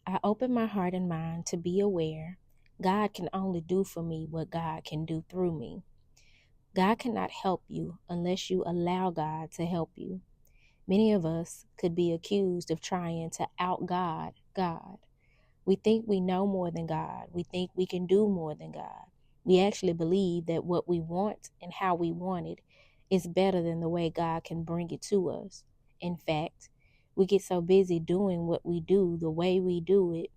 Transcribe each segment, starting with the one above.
I open my heart and mind to be aware God can only do for me what God can do through me. God cannot help you unless you allow God to help you. Many of us could be accused of trying to out God. We think we know more than God. We think we can do more than God. We actually believe that what we want and how we want it is better than the way God can bring it to us. In fact, we get so busy doing what we do the way we do it,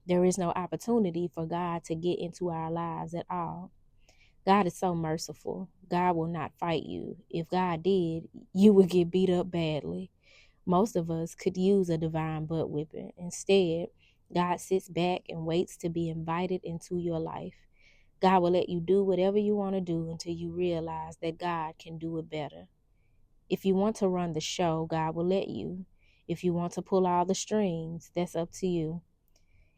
there is no opportunity for God to get into our lives at all. God is so merciful. God will not fight you. If God did, you would get beat up badly. Most of us could use a divine butt whipping. Instead, God sits back and waits to be invited into your life. God will let you do whatever you want to do until you realize that God can do it better. If you want to run the show, God will let you. If you want to pull all the strings, that's up to you.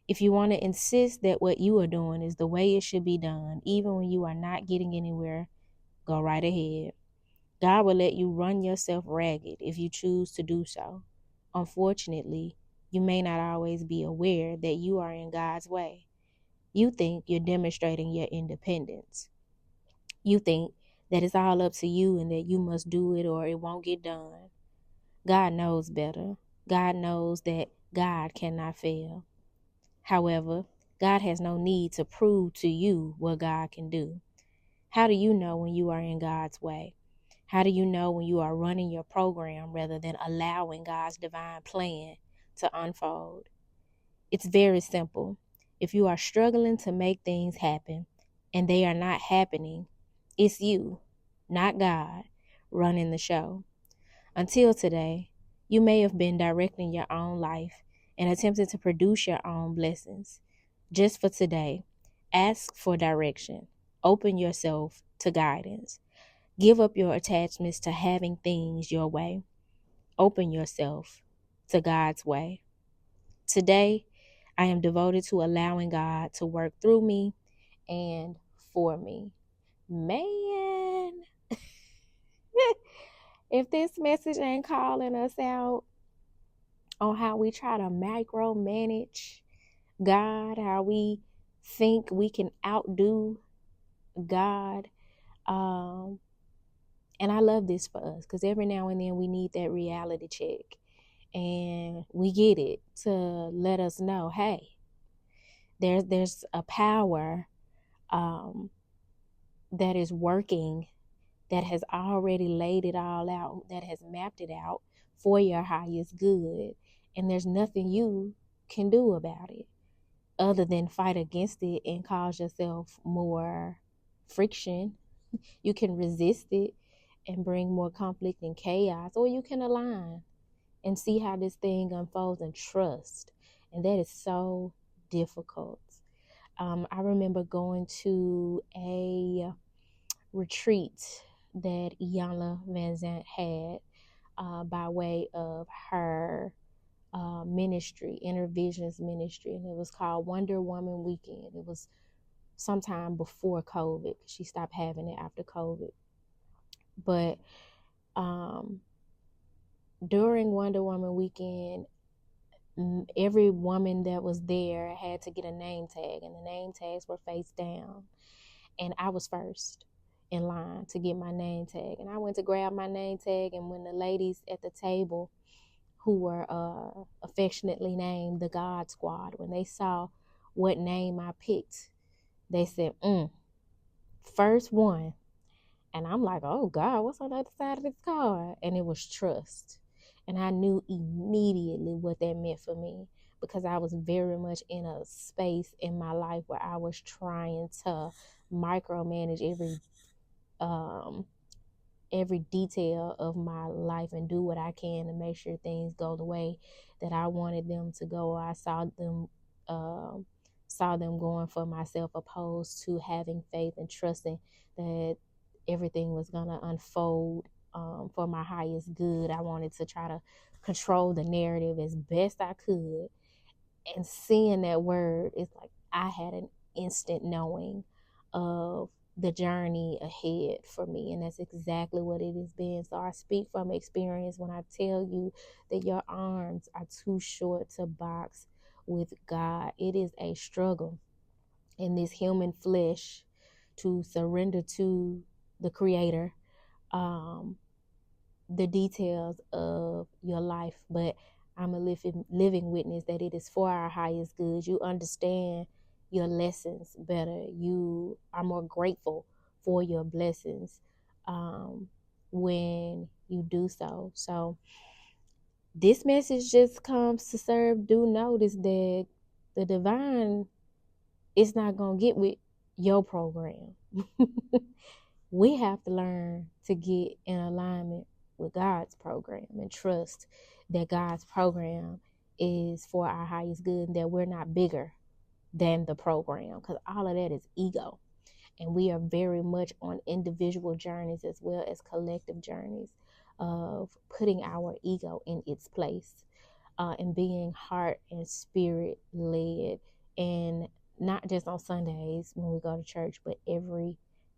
If you want to insist that what you are doing is the way it should be done, even when you are not getting anywhere, go right ahead. God will let you run yourself ragged if you choose to do so. Unfortunately, you may not always be aware that you are in God's way. You think you're demonstrating your independence. You think that it's all up to you and that you must do it or it won't get done. God knows better. God knows that God cannot fail. However, God has no need to prove to you what God can do. How do you know when you are in God's way? How do you know when you are running your program rather than allowing God's divine plan to unfold? It's very simple. If you are struggling to make things happen and they are not happening, it's you, not God, running the show. Until today, you may have been directing your own life and attempting to produce your own blessings. Just for today, ask for direction. Open yourself to guidance. Give up your attachments to having things your way. Open yourself to God's way. Today, I am devoted to allowing God to work through me and for me. Man, if this message ain't calling us out on how we try to micromanage God, how we think we can outdo God, and I love this for us because every now and then we need that reality check. And we get it to let us know, hey, there's a power that is working, that has already laid it all out, that has mapped it out for your highest good. And there's nothing you can do about it other than fight against it and cause yourself more friction. You can resist it and bring more conflict and chaos, or you can align and see how this thing unfolds and trust. And that is so difficult. I remember going to a retreat that Iyanla Van Zant had by way of her ministry, Inner Visions Ministry, and it was called Wonder Woman Weekend. It was sometime before COVID. She stopped having it after COVID. But during Wonder Woman Weekend, every woman that was there had to get a name tag, and the name tags were face down. And I was first in line to get my name tag. And I went to grab my name tag, and when the ladies at the table, who were affectionately named the God Squad, when they saw what name I picked, they said, first one. And I'm like, oh God, what's on the other side of this card? And it was trust. And I knew immediately what that meant for me, because I was very much in a space in my life where I was trying to micromanage every detail of my life and do what I can to make sure things go the way that I wanted them to go. I saw them going for myself, opposed to having faith and trusting that everything was going to unfold for my highest good. I wanted to try to control the narrative as best I could. And seeing that word, it's like I had an instant knowing of the journey ahead for me. And that's exactly what it has been. So I speak from experience when I tell you that your arms are too short to box with God. It is a struggle in this human flesh to surrender to the Creator, the details of your life. But I'm a living witness that it is for our highest good. You understand your lessons better. You are more grateful for your blessings when you do so. So this message just comes to serve due notice that the divine is not going to get with your program. We have to learn to get in alignment with God's program and trust that God's program is for our highest good and that we're not bigger than the program, because all of that is ego. And we are very much on individual journeys as well as collective journeys of putting our ego in its place and being heart and spirit led, and not just on Sundays when we go to church, but every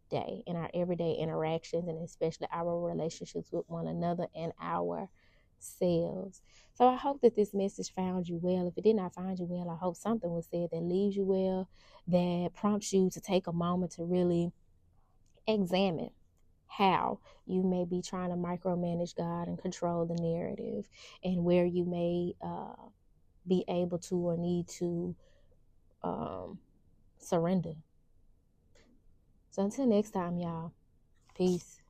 day in our everyday interactions, and especially our relationships with one another and ourselves. So I hope that this message found you well. If it did not find you well, I hope something was said that leaves you well, that prompts you to take a moment to really examine how you may be trying to micromanage God and control the narrative, and where you may be able to or need to surrender. So until next time, y'all, peace.